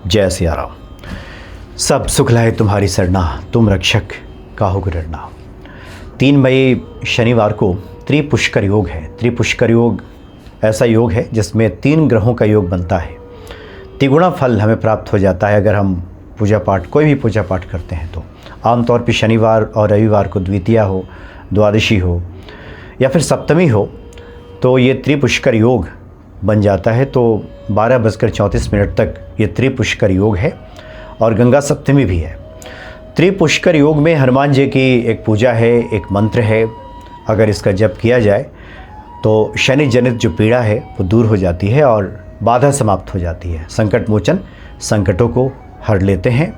जय सिया राम। सब सुख लाए तुम्हारी सरना, तुम रक्षक काहू को डरना। 3 मई शनिवार को त्रिपुष्कर योग है। त्रिपुष्कर योग ऐसा योग है जिसमें 3 ग्रहों का योग बनता है। तिगुना फल हमें प्राप्त हो जाता है अगर हम पूजा पाठ, कोई भी पूजा पाठ करते हैं तो। आमतौर पर शनिवार और रविवार को द्वितीया हो, द्वादशी हो या फिर सप्तमी हो तो ये त्रिपुष्कर योग बन जाता है। तो 12:34 तक ये त्रिपुष्कर योग है और गंगा सप्तमी भी है। त्रिपुष्कर योग में हनुमान जी की एक पूजा है, एक मंत्र है। अगर इसका जप किया जाए तो शनि जनित जो पीड़ा है वो दूर हो जाती है और बाधा समाप्त हो जाती है। संकट मोचन, संकटों को हर लेते हैं।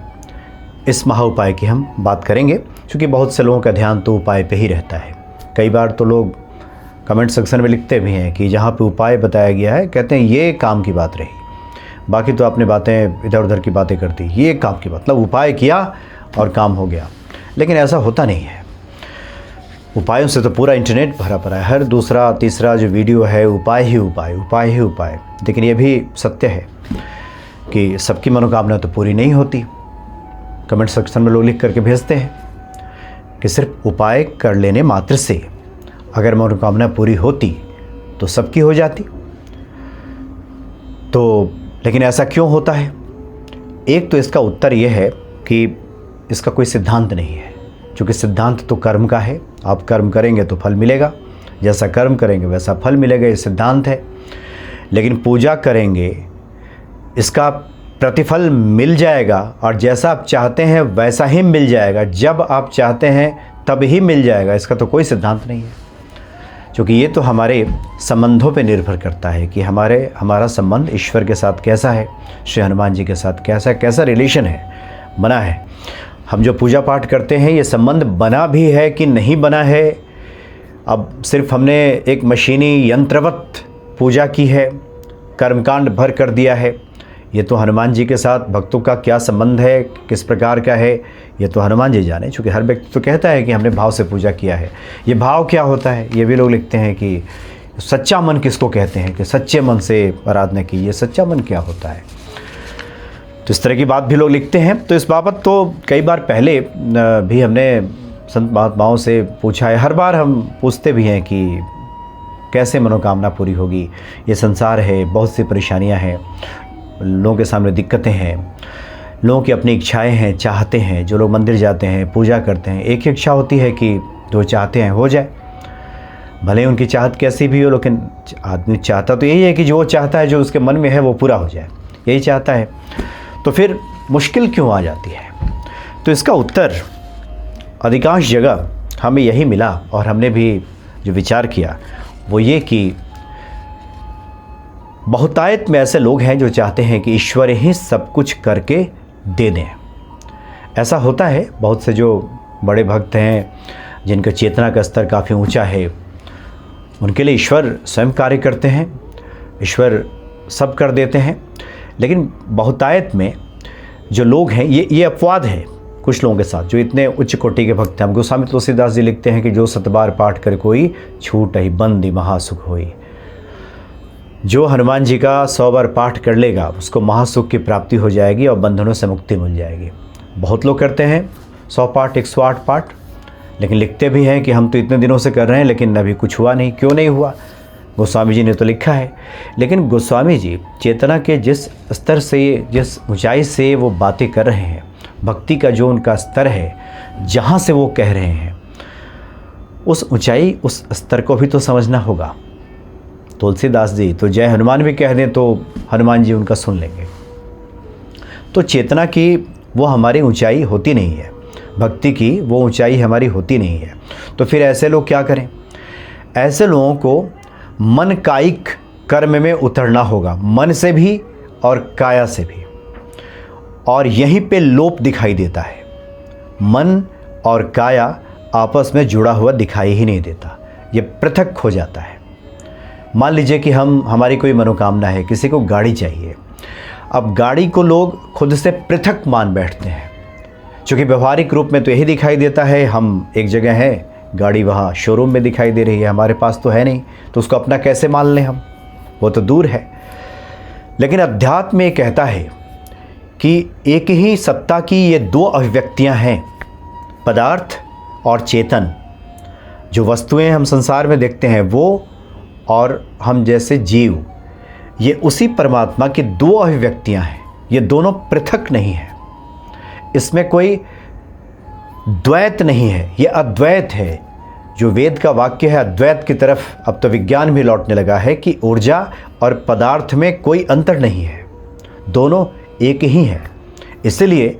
इस महा उपाय की हम बात करेंगे क्योंकि बहुत से लोगों का ध्यान तो उपाय पे ही रहता है। कई बार तो लोग कमेंट सेक्शन में लिखते भी हैं कि जहाँ पे उपाय बताया गया है कहते हैं ये काम की बात रही, बाकी तो आपने बातें इधर उधर की बातें करती, ये काम की बात, मतलब उपाय किया और काम हो गया। लेकिन ऐसा होता नहीं है। उपायों से तो पूरा इंटरनेट भरा पड़ा है। हर दूसरा तीसरा जो वीडियो है उपाय ही उपाय, उपाय ही उपाय। लेकिन ये भी सत्य है कि सबकी मनोकामना तो पूरी नहीं होती। कमेंट सेक्शन में लोग लिख करके भेजते हैं कि सिर्फ उपाय कर लेने मात्र से अगर मनोकामना पूरी होती तो सबकी हो जाती। तो लेकिन ऐसा क्यों होता है? एक तो इसका उत्तर यह है कि इसका कोई सिद्धांत नहीं है, क्योंकि सिद्धांत तो कर्म का है। आप कर्म करेंगे तो फल मिलेगा, जैसा कर्म करेंगे वैसा फल मिलेगा, ये सिद्धांत है। लेकिन पूजा करेंगे इसका प्रतिफल मिल जाएगा और जैसा आप चाहते हैं वैसा ही मिल जाएगा, जब आप चाहते हैं तब ही मिल जाएगा, इसका तो कोई सिद्धांत नहीं है। क्योंकि ये तो हमारे संबंधों पे निर्भर करता है कि हमारा संबंध ईश्वर के साथ कैसा है, श्री हनुमान जी के साथ कैसा रिलेशन है, बना है। हम जो पूजा पाठ करते हैं ये संबंध बना भी है कि नहीं बना है। अब सिर्फ हमने एक मशीनी यंत्रवत पूजा की है, कर्मकांड भर कर दिया है। ये तो हनुमान जी के साथ भक्तों का क्या संबंध है, किस प्रकार का है, ये तो हनुमान जी जाने। चूँकि हर व्यक्ति तो कहता है कि हमने भाव से पूजा किया है। ये भाव क्या होता है ये भी लोग लिखते हैं कि सच्चा मन किसको कहते हैं, कि सच्चे मन से आराधना की। ये सच्चा मन क्या होता है? तो इस तरह की बात भी लोग लिखते हैं। तो इस बाबत तो कई बार पहले भी हमने संत महात्माओं से पूछा है। हर बार हम पूछते भी हैं कि कैसे मनोकामना पूरी होगी। ये संसार है, बहुत सी परेशानियाँ हैं, लोगों के सामने दिक्कतें हैं, लोगों की अपनी इच्छाएं हैं, चाहते हैं। जो लोग मंदिर जाते हैं, पूजा करते हैं, एक ही इच्छा होती है कि जो चाहते हैं हो जाए। भले उनकी चाहत कैसी भी हो, लेकिन आदमी चाहता तो यही है कि जो चाहता है, जो उसके मन में है वो पूरा हो जाए, यही चाहता है। तो फिर मुश्किल क्यों आ जाती है? तो इसका उत्तर अधिकांश जगह हमें यही मिला और हमने भी जो विचार किया वो ये कि बहुतायत में ऐसे लोग हैं जो चाहते हैं कि ईश्वर ही सब कुछ करके दे दें। ऐसा होता है। बहुत से जो बड़े भक्त हैं जिनका चेतना का स्तर काफ़ी ऊंचा है, उनके लिए ईश्वर स्वयं कार्य करते हैं, ईश्वर सब कर देते हैं। लेकिन बहुतायत में जो लोग हैं, ये अपवाद है कुछ लोगों के साथ जो इतने उच्च कोटि के भक्त हैं। गोस्वामी तुलसीदास जी लिखते हैं कि जो 7 बार पाठ कर कोई, छूट ही बंदी महासुख होई। जो हनुमान जी का 100 बार पाठ कर लेगा उसको महासुख की प्राप्ति हो जाएगी और बंधनों से मुक्ति मिल जाएगी। बहुत लोग करते हैं 100 पाठ, 108 पाठ, लेकिन लिखते भी हैं कि हम तो इतने दिनों से कर रहे हैं लेकिन अभी कुछ हुआ नहीं। क्यों नहीं हुआ? गोस्वामी जी ने तो लिखा है। लेकिन गोस्वामी जी चेतना के जिस स्तर से, जिस ऊंचाई से वो बातें कर रहे हैं, भक्ति का जो उनका स्तर है, जहाँ से वो कह रहे हैं, उस ऊंचाई, उस स्तर को भी तो समझना होगा। तुलसीदास जी तो जय हनुमान भी कह दें तो हनुमान जी उनका सुन लेंगे। तो चेतना की वो हमारी ऊंचाई होती नहीं है, भक्ति की वो ऊंचाई हमारी होती नहीं है। तो फिर ऐसे लोग क्या करें? ऐसे लोगों को मन कायिक कर्म में उतरना होगा, मन से भी और काया से भी। और यहीं पे लोप दिखाई देता है। मन और काया आपस में जुड़ा हुआ दिखाई ही नहीं देता, ये पृथक हो जाता है। मान लीजिए कि हमारी कोई मनोकामना है, किसी को गाड़ी चाहिए। अब गाड़ी को लोग खुद से पृथक मान बैठते हैं, क्योंकि व्यवहारिक रूप में तो यही दिखाई देता है। हम एक जगह हैं, गाड़ी वहाँ शोरूम में दिखाई दे रही है, हमारे पास तो है नहीं, तो उसको अपना कैसे मान लें हम? वो तो दूर है। लेकिन अध्यात्म में कहता है कि एक ही सत्ता की ये दो अभिव्यक्तियां हैं, पदार्थ और चेतन। जो वस्तुएं हम संसार में देखते हैं वो और हम जैसे जीव, ये उसी परमात्मा की दो अभिव्यक्तियां हैं। ये दोनों पृथक नहीं है, इसमें कोई द्वैत नहीं है, ये अद्वैत है। जो वेद का वाक्य है अद्वैत की तरफ, अब तो विज्ञान भी लौटने लगा है कि ऊर्जा और पदार्थ में कोई अंतर नहीं है, दोनों एक ही है। इसलिए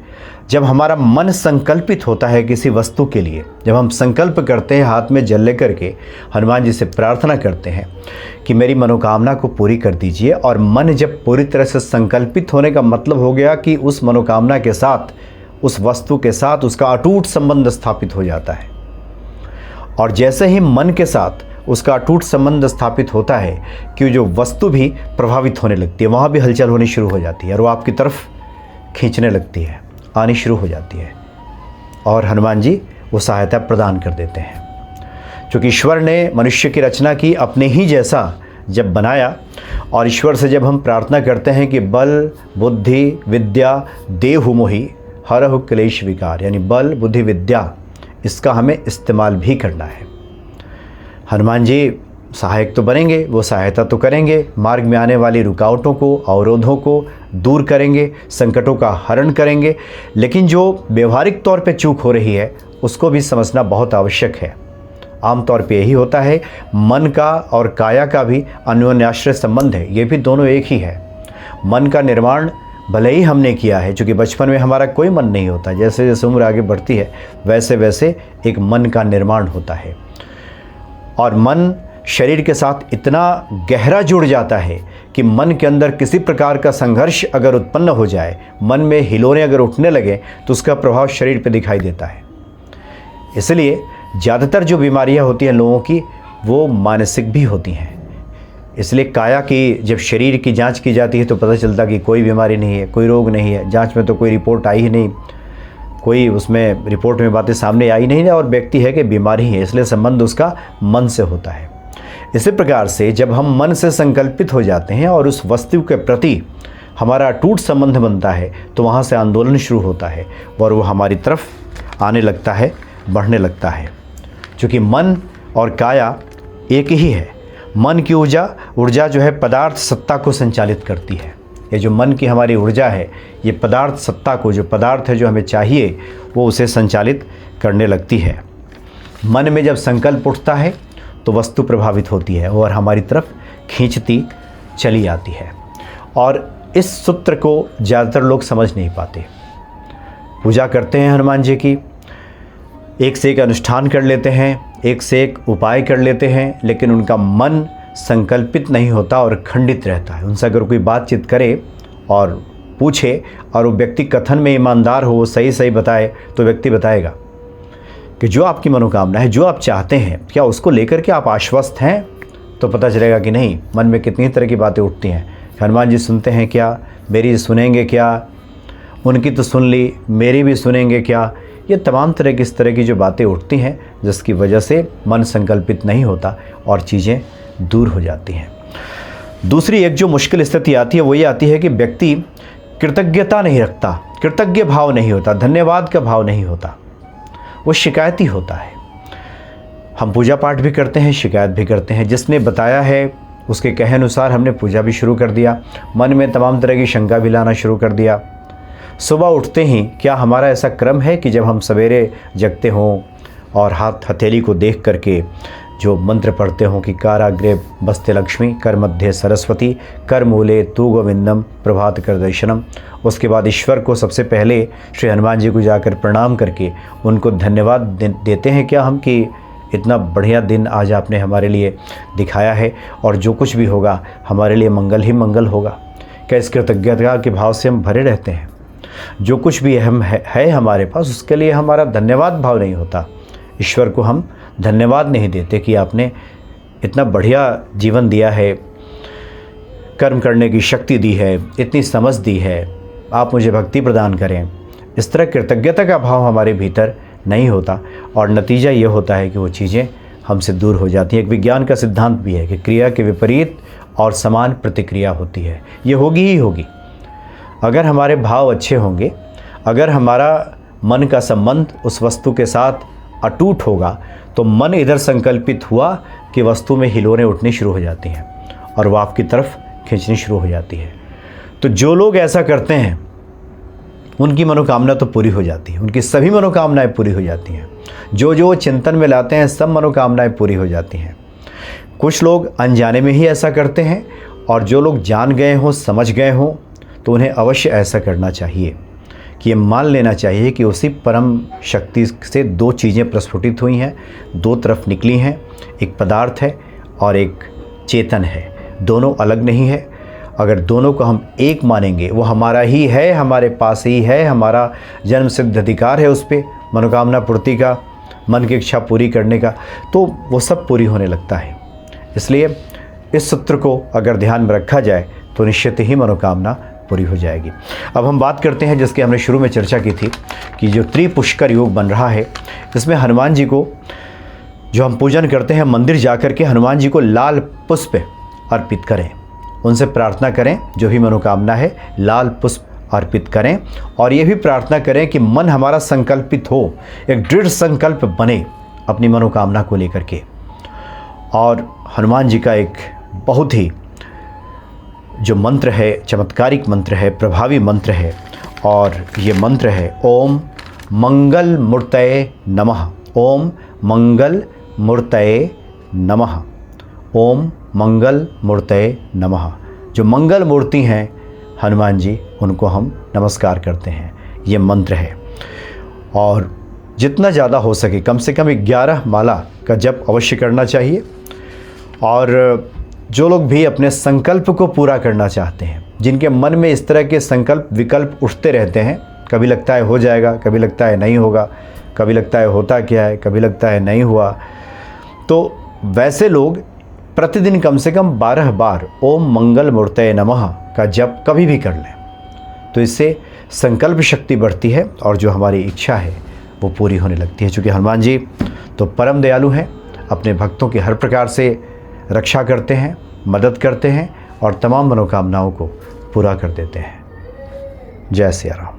जब हमारा मन संकल्पित होता है किसी वस्तु के लिए, जब हम संकल्प करते हैं, हाथ में जल लेकर के हनुमान जी से प्रार्थना करते हैं कि मेरी मनोकामना को पूरी कर दीजिए, और मन जब पूरी तरह से संकल्पित होने का मतलब हो गया कि उस मनोकामना के साथ, उस वस्तु के साथ उसका अटूट संबंध स्थापित हो जाता है। और जैसे ही मन के साथ उसका अटूट संबंध स्थापित होता है कि जो वस्तु भी प्रभावित होने लगती है, वहाँ भी हलचल होनी शुरू हो जाती है और वो आपकी तरफ खींचने लगती है, आनी शुरू हो जाती है, और हनुमान जी वो सहायता प्रदान कर देते हैं। क्योंकि ईश्वर ने मनुष्य की रचना की अपने ही जैसा जब बनाया, और ईश्वर से जब हम प्रार्थना करते हैं कि बल बुद्धि विद्या देहु मोहि हरहु क्लेश विकार, यानी बल बुद्धि विद्या इसका हमें इस्तेमाल भी करना है। हनुमान जी सहायक तो बनेंगे, वो सहायता तो करेंगे, मार्ग में आने वाली रुकावटों को, अवरोधों को दूर करेंगे, संकटों का हरण करेंगे, लेकिन जो व्यवहारिक तौर पे चूक हो रही है उसको भी समझना बहुत आवश्यक है। आमतौर पे यही होता है, मन का और काया का भी अन्योन्याश्रय संबंध है, ये भी दोनों एक ही है। मन का निर्माण भले ही हमने किया है, क्योंकि बचपन में हमारा कोई मन नहीं होता, जैसे जैसे उम्र आगे बढ़ती है वैसे वैसे एक मन का निर्माण होता है, और मन शरीर के साथ इतना गहरा जुड़ जाता है कि मन के अंदर किसी प्रकार का संघर्ष अगर उत्पन्न हो जाए, मन में हिलोरें अगर उठने लगे तो उसका प्रभाव शरीर पर दिखाई देता है। इसलिए ज़्यादातर जो बीमारियां होती हैं लोगों की, वो मानसिक भी होती हैं। इसलिए काया की जब शरीर की जांच की जाती है तो पता चलता कि कोई बीमारी नहीं है, कोई रोग नहीं है, जांच में तो कोई रिपोर्ट आई ही नहीं, कोई उसमें रिपोर्ट में बातें सामने आई नहीं, और व्यक्ति है कि बीमारी है, इसलिए संबंध उसका मन से होता है। इसी प्रकार से जब हम मन से संकल्पित हो जाते हैं और उस वस्तु के प्रति हमारा अटूट संबंध बनता है, तो वहाँ से आंदोलन शुरू होता है और वो हमारी तरफ आने लगता है, बढ़ने लगता है। क्योंकि मन और काया एक ही है। मन की ऊर्जा जो है पदार्थ सत्ता को संचालित करती है। ये जो मन की हमारी ऊर्जा है, ये पदार्थ सत्ता को, जो पदार्थ है जो हमें चाहिए, वो उसे संचालित करने लगती है। मन में जब संकल्प उठता है तो वस्तु प्रभावित होती है और हमारी तरफ खींचती चली आती है। और इस सूत्र को ज़्यादातर लोग समझ नहीं पाते। पूजा करते हैं हनुमान जी की, एक से एक अनुष्ठान कर लेते हैं, एक से एक उपाय कर लेते हैं, लेकिन उनका मन संकल्पित नहीं होता और खंडित रहता है। उनसे अगर कोई बातचीत करे और पूछे और वो व्यक्ति कथन में ईमानदार हो, वो सही सही बताए, तो व्यक्ति बताएगा कि जो आपकी मनोकामना है, जो आप चाहते हैं, क्या उसको लेकर के आप आश्वस्त हैं? तो पता चलेगा कि नहीं, मन में कितनी तरह की बातें उठती हैं। हनुमान जी सुनते हैं क्या? मेरी सुनेंगे क्या? उनकी तो सुन ली, मेरी भी सुनेंगे क्या? ये तमाम तरह की इस तरह की जो बातें उठती हैं, जिसकी वजह से मन संकल्पित नहीं होता और चीज़ें दूर हो जाती हैं। दूसरी एक जो मुश्किल स्थिति आती है वो ये आती है कि व्यक्ति कृतज्ञता नहीं रखता, कृतज्ञ भाव नहीं होता, धन्यवाद का भाव नहीं होता, वो शिकायती होता है। हम पूजा पाठ भी करते हैं, शिकायत भी करते हैं। जिसने बताया है उसके कहे अनुसार हमने पूजा भी शुरू कर दिया, मन में तमाम तरह की शंका भी लाना शुरू कर दिया। सुबह उठते ही क्या हमारा ऐसा क्रम है कि जब हम सवेरे जगते हों और हाथ हथेली को देख करके जो मंत्र पढ़ते हों कि काराग्रे बस्ते लक्ष्मी, कर मध्य सरस्वती, कर मूले तू गोविंदम, प्रभात कर दर्शनम, उसके बाद ईश्वर को सबसे पहले श्री हनुमान जी को जाकर प्रणाम करके उनको धन्यवाद देते हैं क्या हम कि इतना बढ़िया दिन आज आपने हमारे लिए दिखाया है और जो कुछ भी होगा हमारे लिए मंगल ही मंगल होगा। क्या इस कृतज्ञता के भाव से हम भरे रहते हैं? जो कुछ भी हम है हमारे पास, उसके लिए हमारा धन्यवाद भाव नहीं होता। ईश्वर को हम धन्यवाद नहीं देते कि आपने इतना बढ़िया जीवन दिया है, कर्म करने की शक्ति दी है, इतनी समझ दी है, आप मुझे भक्ति प्रदान करें। इस तरह कृतज्ञता का भाव हमारे भीतर नहीं होता और नतीजा ये होता है कि वो चीज़ें हमसे दूर हो जाती हैं। एक विज्ञान का सिद्धांत भी है कि क्रिया के विपरीत और समान प्रतिक्रिया होती है, ये होगी ही होगी। अगर हमारे भाव अच्छे होंगे, अगर हमारा मन का संबंध उस वस्तु के साथ अटूट होगा, तो मन इधर संकल्पित हुआ कि वस्तु में हिलोरें उठनी शुरू हो जाती हैं और वह आपकी तरफ खींचनी शुरू हो जाती है। तो जो लोग ऐसा करते हैं उनकी मनोकामना तो पूरी हो जाती है, उनकी सभी मनोकामनाएं पूरी हो जाती हैं। जो जो चिंतन में लाते हैं सब मनोकामनाएं पूरी हो जाती हैं। कुछ लोग अनजाने में ही ऐसा करते हैं, और जो लोग जान गए हों, समझ गए हों, तो उन्हें अवश्य ऐसा करना चाहिए कि ये मान लेना चाहिए कि उसी परम शक्ति से दो चीज़ें प्रस्फुटित हुई हैं, दो तरफ निकली हैं, एक पदार्थ है और एक चेतन है, दोनों अलग नहीं है। अगर दोनों को हम एक मानेंगे, वो हमारा ही है, हमारे पास ही है, हमारा जन्म सिद्ध अधिकार है उस पर मनोकामना पूर्ति का, मन की इच्छा पूरी करने का, तो वो सब पूरी होने लगता है। इसलिए इस सूत्र को अगर ध्यान में रखा जाए तो निश्चित ही मनोकामना पूरी हो जाएगी। अब हम बात करते हैं जिसकी हमने शुरू में चर्चा की थी कि जो त्रिपुष्कर योग बन रहा है, इसमें हनुमान जी को जो हम पूजन करते हैं, मंदिर जाकर के हनुमान जी को लाल पुष्प अर्पित करें, उनसे प्रार्थना करें, जो भी मनोकामना है लाल पुष्प अर्पित करें, और ये भी प्रार्थना करें कि मन हमारा संकल्पित हो, एक दृढ़ संकल्प बने अपनी मनोकामना को लेकर के। और हनुमान जी का एक बहुत ही जो मंत्र है, चमत्कारिक मंत्र है, प्रभावी मंत्र है, और ये मंत्र है ओम मंगल मूर्तये नमः। ओम मंगल मूर्तये नमः। ओम मंगल मूर्तये नमः। जो मंगल मूर्ति हैं हनुमान जी, उनको हम नमस्कार करते हैं, ये मंत्र है। और जितना ज़्यादा हो सके कम से कम 11 माला का जप अवश्य करना चाहिए। और जो लोग भी अपने संकल्प को पूरा करना चाहते हैं, जिनके मन में इस तरह के संकल्प विकल्प उठते रहते हैं, कभी लगता है हो जाएगा, कभी लगता है नहीं होगा, कभी लगता है होता क्या है, कभी लगता है नहीं हुआ, तो वैसे लोग प्रतिदिन कम से कम 12 बार ओम मंगल मूर्तये नमः का जप कभी भी कर लें, तो इससे संकल्प शक्ति बढ़ती है और जो हमारी इच्छा है वो पूरी होने लगती है। चूँकि हनुमान जी तो परम दयालु हैं, अपने भक्तों की हर प्रकार से रक्षा करते हैं, मदद करते हैं और तमाम मनोकामनाओं को पूरा कर देते हैं। जय सिया राम।